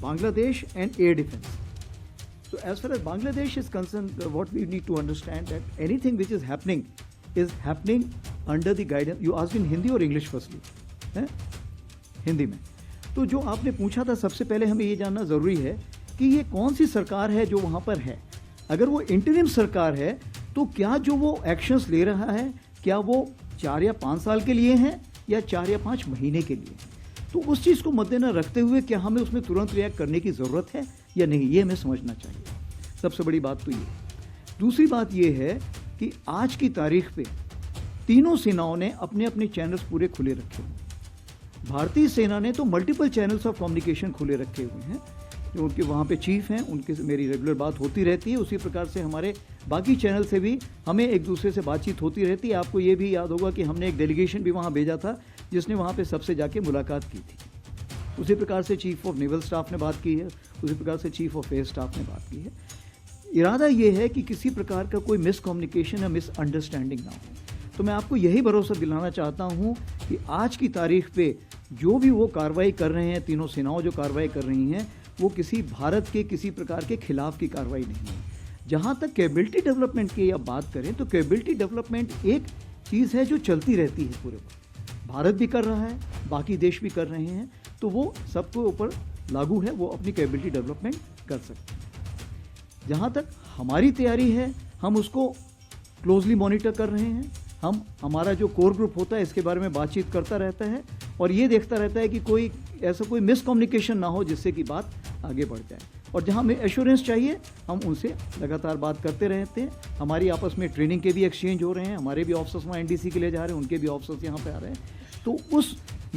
Bangladesh and air defense. So as far as Bangladesh is concerned, what we need to understand that anything which is happening under the guidance. You asked in Hindi or English firstly? Hindi में. तो जो आपने पूछा था, सबसे पहले हमें ये जानना ज़रूरी है कि ये कौन सी सरकार है जो वहाँ पर है. अगर वो इंटरिम सरकार है तो क्या जो वो एक्शंस ले रहा है क्या वो 4 या 5 साल के लिए हैं या 4 या 5 महीने के लिए. तो उस चीज़ को मद्देनजर रखते हुए क्या हमें उसमें तुरंत रिएक्ट करने की ज़रूरत है या नहीं, ये हमें समझना चाहिए. सबसे बड़ी बात तो ये. दूसरी बात ये है कि आज की तारीख पे तीनों सेनाओं ने अपने अपने चैनल्स पूरे खुले रखे हुए. भारतीय सेना ने तो मल्टीपल चैनल्स ऑफ कम्युनिकेशन खुले रखे हुए हैं. जो उनके वहाँ पे चीफ हैं उनके से मेरी रेगुलर बात होती रहती है. उसी प्रकार से हमारे बाकी चैनल से भी हमें एक दूसरे से बातचीत होती रहती है. आपको ये भी याद होगा कि हमने एक डेलीगेशन भी वहाँ भेजा था जिसने वहाँ पे सबसे जाके मुलाकात की थी. उसी प्रकार से चीफ ऑफ नेवल स्टाफ ने बात की है, उसी प्रकार से चीफ ऑफ एयर स्टाफ ने बात की है. इरादा ये है कि किसी प्रकार का कोई मिसकम्युनिकेशन या मिसअंडरस्टैंडिंग ना हो. तो मैं आपको यही भरोसा दिलाना चाहता हूँ कि आज की तारीख पे जो भी वो कार्रवाई कर रहे हैं, तीनों सेनाओं जो कार्रवाई कर रही हैं, वो किसी भारत के किसी प्रकार के खिलाफ की कार्रवाई नहीं है. जहाँ तक कैपेबिलिटी डेवलपमेंट की आप बात करें तो कैपेबिलिटी डेवलपमेंट एक चीज़ है जो चलती रहती है पूरे वक्त. भारत भी कर रहा है, बाकी देश भी कर रहे हैं, तो वो सबके ऊपर लागू है, वो अपनी कैपेबिलिटी डेवलपमेंट कर सकते हैं. जहाँ तक हमारी तैयारी है हम उसको क्लोजली मॉनिटर कर रहे हैं. हमारा जो कोर ग्रुप होता है इसके बारे में बातचीत करता रहता है और ये देखता रहता है कि कोई ऐसा कोई मिसकम्युनिकेशन ना हो जिससे कि बात आगे बढ़ जाए. और जहाँ हमें एश्योरेंस चाहिए हम उनसे लगातार बात करते रहते हैं. हमारी आपस में ट्रेनिंग के भी एक्सचेंज हो रहे हैं. हमारे भी ऑफिसर्स वहाँ एनडीसी के लिए जा रहे हैं, उनके भी ऑफिसर्स यहाँ पे आ रहे हैं. तो उस